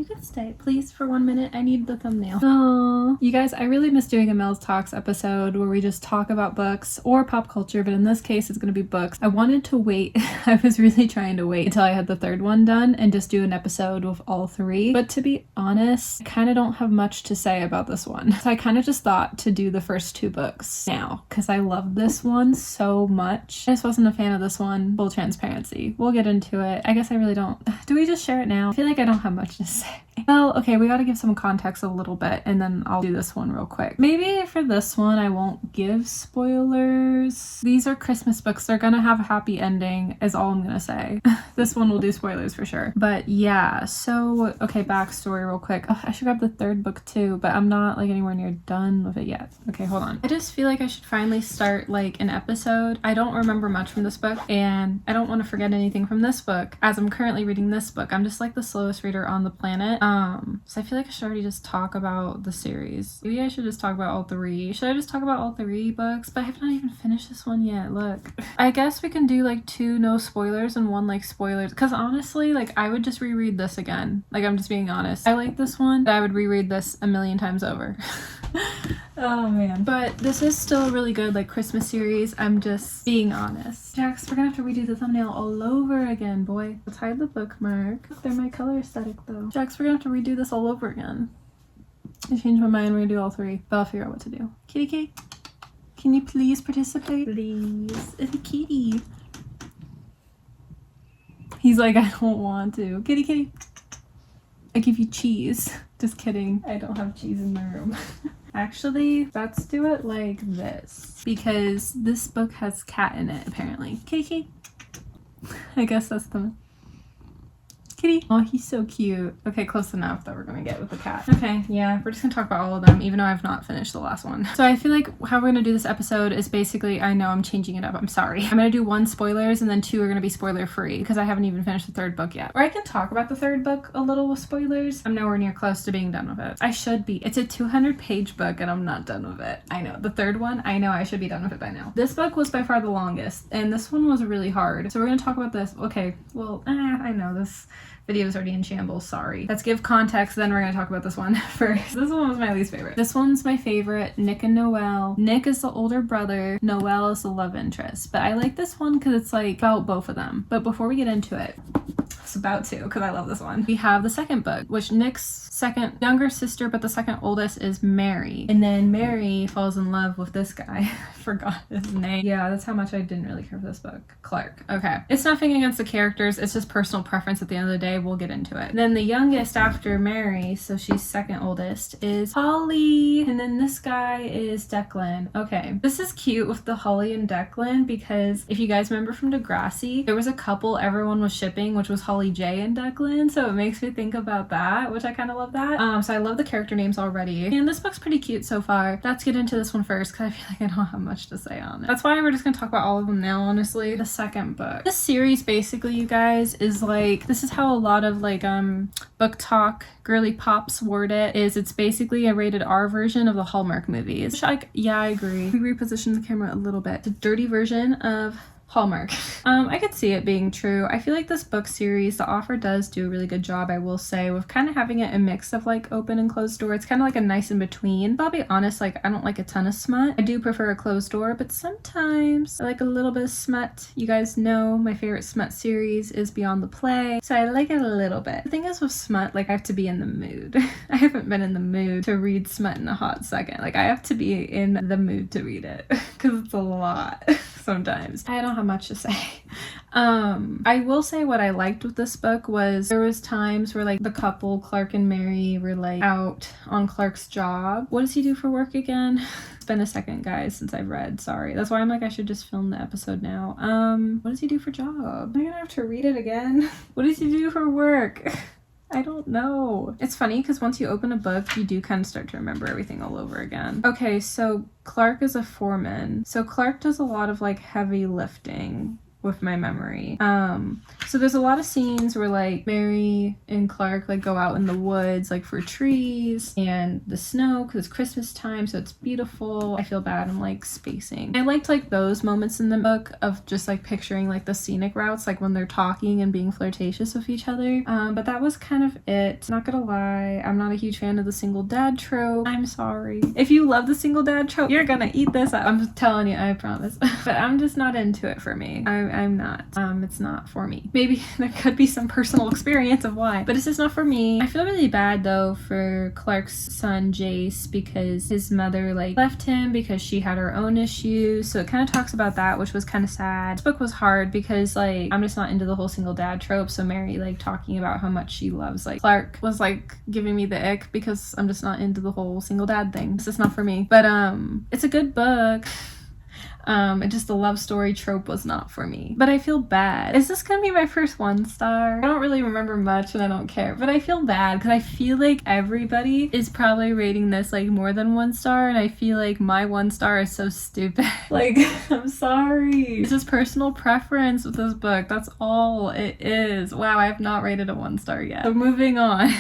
You can stay, please, for 1 minute. I need the thumbnail. Oh, you guys, I really miss doing a Mels Talks episode where we just talk about books or pop culture, but in this case, it's gonna be books. I wanted to wait. I was really trying to wait until I had the third one done and just do an episode with all three. But to be honest, I kind of don't have much to say about this one. So I kind of just thought to do the first two books now because I love this one so much. I just wasn't a fan of this one. Full transparency. We'll get into it. I guess I really don't. Do we just share it now? I feel like I don't have much to say. Well, okay, we gotta give some context a little bit and then I'll do this one real quick. Maybe for this one I won't give spoilers. These are Christmas books. They're gonna have a happy ending is all I'm gonna say. This one will do spoilers for sure. But yeah, so okay, backstory real quick. Oh, I should grab the third book too, but I'm not like anywhere near done with it yet. Okay, hold on. I just feel like I should finally start like an episode. I don't remember much from this book and I don't want to forget anything from this book as I'm currently reading this book. I'm just like the slowest reader on the planet. So I feel like I should already just talk about the series. Maybe I should just talk about all three. Should I just talk about all three books? But I have not even finished this one yet. Look. I guess we can do like 2 no spoilers and 1 like spoilers. Because honestly, like I would just reread this again. Like I'm just being honest. I like this one, but I would reread this a million times over. Oh man. But this is still a really good like Christmas series. I'm just being honest. Jax, we're gonna have to redo the thumbnail all over again, boy. Let's hide the bookmark. They're my color aesthetic though. Jax, we're gonna have to redo this all over again. I changed my mind. We're gonna do all 3, but I'll figure out what to do. Kitty Kate, can you please participate? Please. It's a kitty. He's like, I don't want to. Kitty kitty. I give you cheese. Just kidding. I don't have cheese in my room. Actually, let's do it like this because this book has cat in it apparently. Kitty kitty. I guess that's the kitty. Oh, he's so cute. Okay, close enough that we're gonna get with the cat. Okay, yeah, we're just gonna talk about all of them even though I've not finished the last one. So I feel like how we're gonna do this episode is basically, I know I'm changing it up, I'm sorry. I'm gonna do 1 spoilers and then 2 are gonna be spoiler free because I haven't even finished the third book yet. Or I can talk about the third book a little with spoilers. I'm nowhere near close to being done with it. I should be. It's a 200-page book and I'm not done with it. I know. The third one, I know I should be done with it by now. This book was by far the longest and this one was really hard. So we're gonna talk about this. Okay, well, I know this video is already in shambles, sorry. Let's give context, then we're gonna talk about this one first. This one was my least favorite. This one's my favorite, Nick and Noel. Nick is the older brother, Noel is the love interest. But I like this one because it's like about both of them. But before we get into it, it's about to because I love this one. We have the second book, which Nick's second younger sister, but the second oldest is Mary. And then Mary falls in love with this guy. I forgot his name. Yeah, that's how much I didn't really care for this book. Clark. Okay. It's nothing against the characters. It's just personal preference at the end of the day. We'll get into it. Then the youngest after Mary, so she's second oldest, is Holly. And then this guy is Declan. Okay. This is cute with the Holly and Declan because if you guys remember from Degrassi, there was a couple everyone was shipping, which was Holly J and Declan. So it makes me think about that, which I kind of love that. So I love the character names already. And this book's pretty cute so far. Let's get into this one first because I feel like I don't have much to say on it. That's why we're just gonna talk about all of them now, honestly. The second book. This series basically, you guys, is like, this is how a lot of like book talk girly pops word it, is it's basically a rated R version of the Hallmark movies. Which yeah, I agree. We repositioned the camera a little bit. It's a dirty version of Hallmark. I could see it being true. I feel like this book series, the author does do a really good job, I will say, with kind of having it a mix of like open and closed door. It's kind of like a nice in between. But I'll be honest, like I don't like a ton of smut. I do prefer a closed door, but sometimes I like a little bit of smut. You guys know my favorite smut series is Beyond the Play, so I like it a little bit. The thing is with smut, like I have to be in the mood. I haven't been in the mood to read smut in a hot second. Like I have to be in the mood to read it because it's a lot sometimes. I don't have much to say. I will say what I liked with this book was there was times where like the couple, Clark and Mary, were like out on Clark's job. What does he do for work again? It's been a second, guys, since I've read. Sorry. That's why I'm like, I should just film the episode now. What does he do for job? Am I gonna have to read it again? What does he do for work? I don't know. It's funny because once you open a book, you do kind of start to remember everything all over again. Okay, so Clark is a foreman. So Clark does a lot of like heavy lifting. with my memory. So there's a lot of scenes where like Mary and Clark like go out in the woods like for trees and the snow because it's Christmas time, so it's beautiful. I feel bad I'm like spacing. I liked like those moments in the book of just like picturing like the scenic routes, like when they're talking and being flirtatious with each other. But that was kind of it. Not gonna lie, I'm not a huge fan of the single dad trope. I'm sorry. If you love the single dad trope, you're gonna eat this up. I'm telling you, I promise. But I'm just not into it for me. I'm not. It's not for me. Maybe there could be some personal experience of why, but it's just not for me. I feel really bad though for Clark's son Jace because his mother like left him because she had her own issues. So it kind of talks about that, which was kind of sad. This book was hard because like I'm just not into the whole single dad trope. So Mary like talking about how much she loves like Clark was like giving me the ick because I'm just not into the whole single dad thing. It's just not for me. But it's a good book. And just the love story trope was not for me. But I feel bad. Is this gonna be my first 1 star? I don't really remember much and I don't care, but I feel bad because I feel like everybody is probably rating this like more than 1 star, and I feel like my 1 star is so stupid. Like, I'm sorry. It's just personal preference with this book. That's all it is. Wow, I have not rated a 1 star yet. So moving on.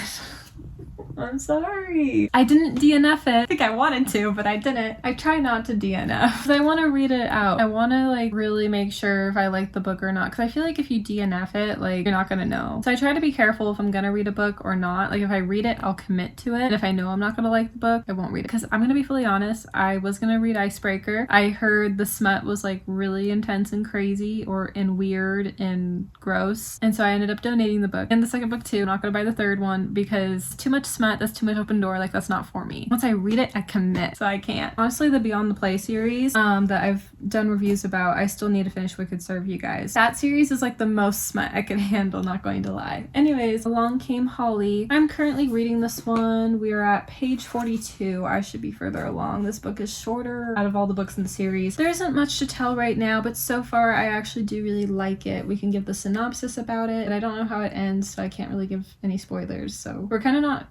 I'm sorry. I didn't DNF it. I think I wanted to, but I didn't. I try not to DNF because I want to read it out. I want to like really make sure if I like the book or not, because I feel like if you DNF it, like you're not gonna know. So I try to be careful if I'm gonna read a book or not. Like if I read it, I'll commit to it. And if I know I'm not gonna like the book, I won't read it. Because I'm gonna be fully honest, I was gonna read Icebreaker. I heard the smut was like really intense and crazy and weird and gross. And so I ended up donating the book and the second book too. I'm not gonna buy the third one because too much smut, that's too much open door, like that's not for me. Once I read it, I commit, so I can't. Honestly, the Beyond the Play series that I've done reviews about, I still need to finish Wicked Serve You Guys. That series is like the most smut I can handle, not going to lie. Anyways, Along Came Holly. I'm currently reading this one. We are at page 42. I should be further along. This book is shorter out of all the books in the series. There isn't much to tell right now, but so far I actually do really like it. We can give the synopsis about it, and I don't know how it ends, so I can't really give any spoilers. So we're kind of not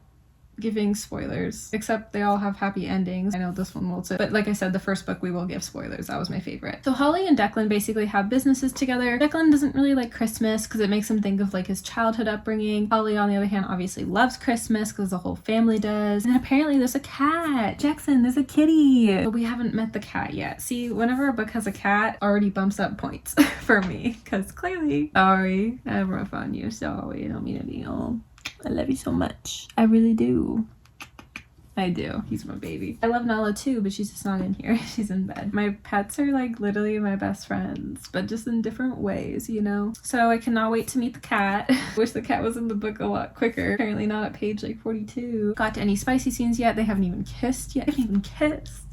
giving spoilers, except they all have happy endings. I know this one will too, but like I said, the first book we will give spoilers. That was my favorite. So Holly and Declan basically have businesses together. Declan doesn't really like Christmas because it makes him think of like his childhood upbringing. Holly, on the other hand, obviously loves Christmas because the whole family does. And apparently there's a cat. Jackson, there's a kitty. But we haven't met the cat yet. See, whenever a book has a cat, already bumps up points for me because clearly, sorry, I'm rough on you. Sorry, I don't mean to be all. I love you so much. I really do. I do. He's my baby. I love Nala too, but she's just not in here. She's in bed. My pets are like literally my best friends, but just in different ways, you know? So I cannot wait to meet the cat. Wish the cat was in the book a lot quicker. Apparently not at page like 42. Got to any spicy scenes yet? They haven't even kissed yet. They haven't even kissed.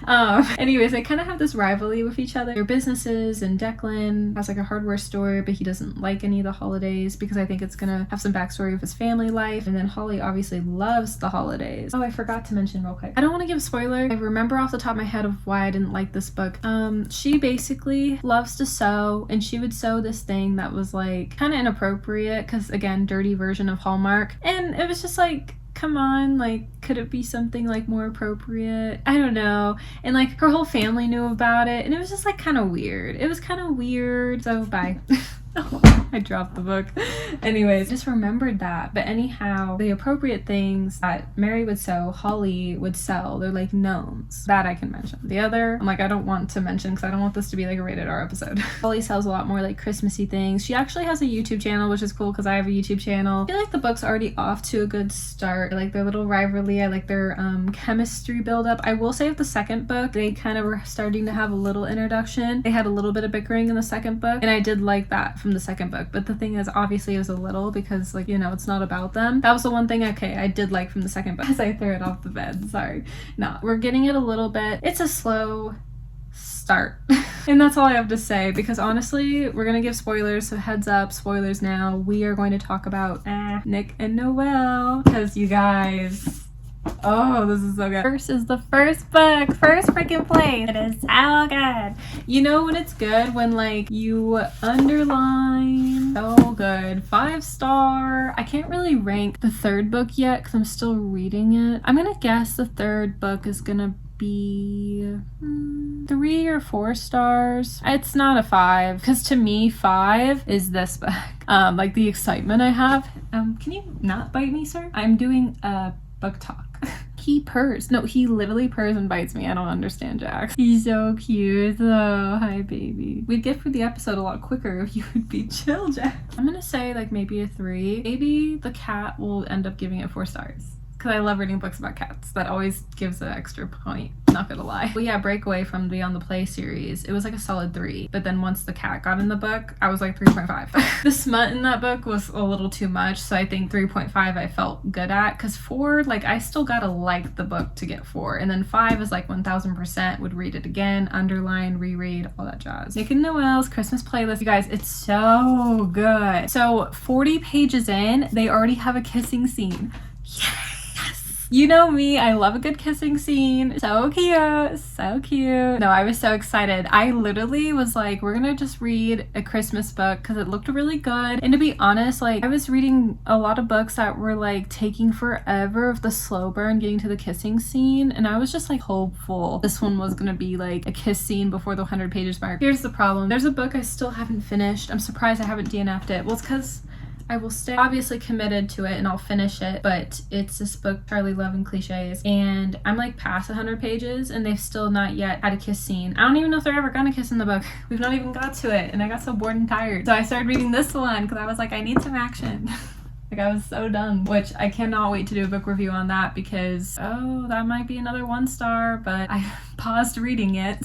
Anyways, they kind of have this rivalry with each other. Their businesses, and Declan has like a hardware store, but he doesn't like any of the holidays because I think it's gonna have some backstory of his family life. And then Holly obviously loves the holidays. Oh, I forgot to mention real quick, I don't want to give a spoiler. I remember off the top of my head of why I didn't like this book. She basically loves to sew, and she would sew this thing that was like kind of inappropriate because again, dirty version of Hallmark, and it was just like, come on, like, could it be something like more appropriate? I don't know. And like her whole family knew about it, and it was just like kind of weird. It was kind of weird. So bye. Oh, I dropped the book. Anyways, just remembered that. But anyhow, the appropriate things that Mary would sew, Holly would sell. They're like gnomes. That I can mention. The other, I'm like, I don't want to mention because I don't want this to be like a rated R episode. Holly sells a lot more like Christmassy things. She actually has a YouTube channel, which is cool because I have a YouTube channel. I feel like the book's already off to a good start. I like their little rivalry. I like their chemistry buildup. I will say with the second book, they kind of were starting to have a little introduction. They had a little bit of bickering in the second book, and I did like that from the second book. But the thing is, obviously it was a little because like, you know, it's not about them. That was the one thing, okay, I did like from the second book as I threw it off the bed. Sorry. No, we're getting it a little bit. It's a slow start. And that's all I have to say because honestly, we're gonna give spoilers, so heads up, spoilers now. We are going to talk about Nick and Noel because you guys, oh, this is so good. First is the first book, first freaking place. It is so good. You know when it's good when like you underline, so good, 5-star. I can't really rank the third book yet because I'm still reading it. I'm gonna guess the third book is gonna be 3 or 4 stars. It's not a 5, because to me 5 is this book. Like the excitement I have. Can you not bite me, sir? I'm doing a book talk. He purrs. No, he literally purrs and bites me. I don't understand Jax. He's so cute though. Hi, baby. We'd get through the episode a lot quicker if you would be chill, Jax. I'm gonna say like maybe a 3. Maybe the cat will end up giving it 4 stars. Because I love reading books about cats. That always gives an extra point, not gonna lie. But yeah, Breakaway from Beyond the Play series, it was like a solid 3. But then once the cat got in the book, I was like 3.5. The smut in that book was a little too much, so I think 3.5 I felt good at. Because 4, like I still gotta like the book to get 4. And then 5 is like 1000% would read it again, underline, reread, all that jazz. Nick and Noel's Christmas playlist. You guys, it's so good. So 40 pages in, they already have a kissing scene. Yes! You know me, I love a good kissing scene. So cute, so cute. No, I was so excited. I literally was like, we're gonna just read a Christmas book because it looked really good. And to be honest, like I was reading a lot of books that were like taking forever of the slow burn getting to the kissing scene. And I was just like hopeful this one was gonna be like a kiss scene before the 100 pages mark. Here's the problem. There's a book I still haven't finished. I'm surprised I haven't DNF'd it. Well, it's because I will stay obviously committed to it and I'll finish it, but it's this book, Charlie Love and Cliches, and I'm like past 100 pages and they've still not yet had a kiss scene. I don't even know if they're ever gonna kiss in the book. We've not even got to it and I got so bored and tired. So I started reading this one because I was like, I need some action. Like I was so done, which I cannot wait to do a book review on that because, oh, that might be another 1 star, but I paused reading it.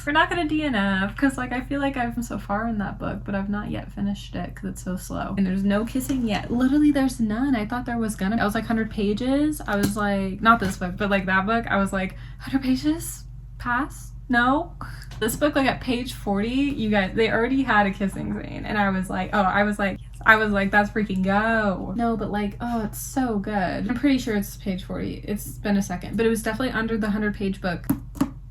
We're not gonna DNF because like I feel like I'm so far in that book, but I've not yet finished it because it's so slow. And there's no kissing yet. Literally there's none. I thought there was gonna be. I was like 100 pages. I was like, not this book, but like that book. I was like, 100 pages? Pass? No? This book, like at page 40, you guys, they already had a kissing scene. And I was like, that's freaking go. No, but like, oh, it's so good. I'm pretty sure it's page 40. It's been a second, but it was definitely under the 100-page book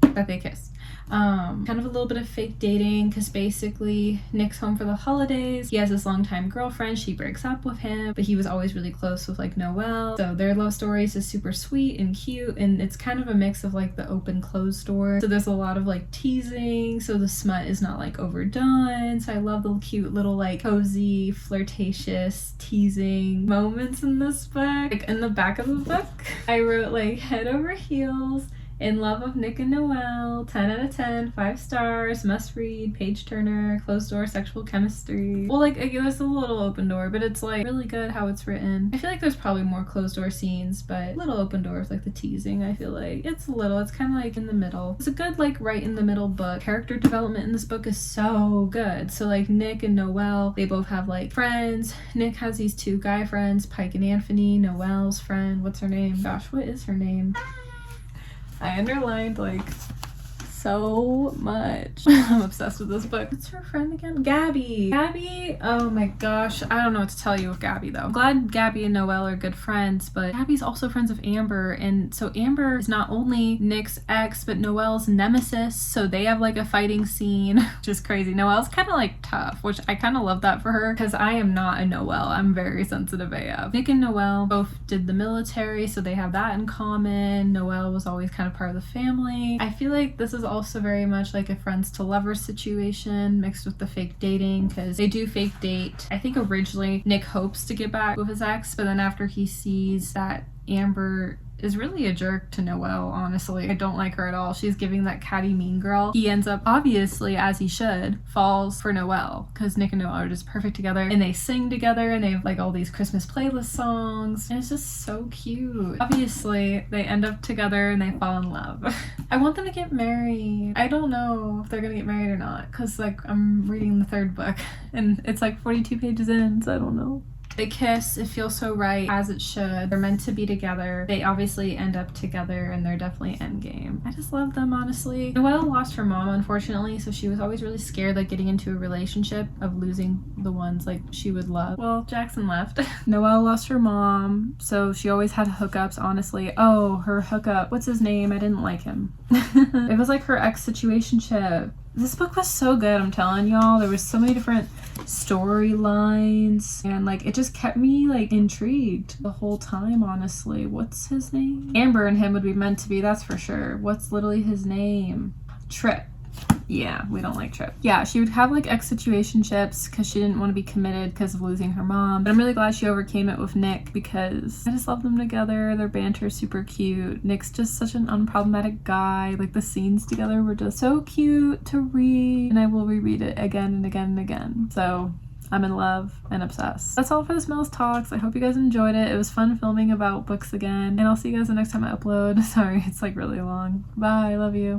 that they kissed. Kind of a little bit of fake dating because basically Nick's home for the holidays. He has this longtime girlfriend. She breaks up with him, but he was always really close with like Noel. So their love story is just super sweet and cute, and it's kind of a mix of like the open closed door. So there's a lot of like teasing, so the smut is not like overdone. So I love the cute little like cozy, flirtatious, teasing moments in this book. Like in the back of the book, I wrote like head over heels, in love of Nick and Noel, 10 out of 10, 5 stars, must read, page turner, closed door, sexual chemistry. Well, like, there's a little open door, but it's like really good how it's written. I feel like there's probably more closed door scenes, but little open doors, like the teasing, I feel like it's kind of like in the middle. It's a good like right in the middle book. Character development in this book is so good. So like Nick and Noel, they both have like friends. Nick has these 2 guy friends, Pike and Anthony. Noel's friend, what's her name? Gosh, what is her name? I underlined like so much. I'm obsessed with this book. What's her friend again? Gabby. Gabby, oh my gosh. I don't know what to tell you with Gabby though. I'm glad Gabby and Noel are good friends, but Gabby's also friends with Amber. And so Amber is not only Nick's ex, but Noel's nemesis. So they have like a fighting scene, which is crazy. Noel's kind of like tough, which I kind of love that for her because I am not a Noel. I'm very sensitive AF. Nick and Noel both did the military, so they have that in common. Noel was always kind of part of the family. I feel like this is also very much like a friends to lovers situation mixed with the fake dating because they do fake date. I think originally Nick hopes to get back with his ex, but then after he sees that Amber is really a jerk to Noel, honestly. I don't like her at all. She's giving that catty mean girl. He ends up, obviously, as he should, falls for Noel because Nick and Noel are just perfect together and they sing together and they have like all these Christmas playlist songs and it's just so cute. Obviously, they end up together and they fall in love. I want them to get married. I don't know if they're gonna get married or not because like I'm reading the 3rd book and it's like 42 pages in, so I don't know. They kiss, it feels so right, as it should. They're meant to be together. They obviously end up together and they're definitely endgame. I just love them, honestly. Noelle lost her mom, unfortunately, so she was always really scared, like, getting into a relationship of losing the ones, like, she would love. Well, Jackson left. Noelle lost her mom, so she always had hookups, honestly. Oh, her hookup. What's his name? I didn't like him. It was, like, her ex-situationship. This book was so good, I'm telling y'all. There was so many different storylines, and like it just kept me like intrigued the whole time, honestly. What's his name? Amber and him would be meant to be, that's for sure. What's literally his name? Trip. Yeah, we don't like Trip. Yeah, she would have like ex-situationships because she didn't want to be committed because of losing her mom. But I'm really glad she overcame it with Nick because I just love them together. Their banter is super cute. Nick's just such an unproblematic guy. Like the scenes together were just so cute to read, and I will reread it again and again and again. So I'm in love and obsessed. That's all for this Mels Talks. I hope you guys enjoyed it. It was fun filming about books again, and I'll see you guys the next time I upload. Sorry, it's like really long. Bye, I love you.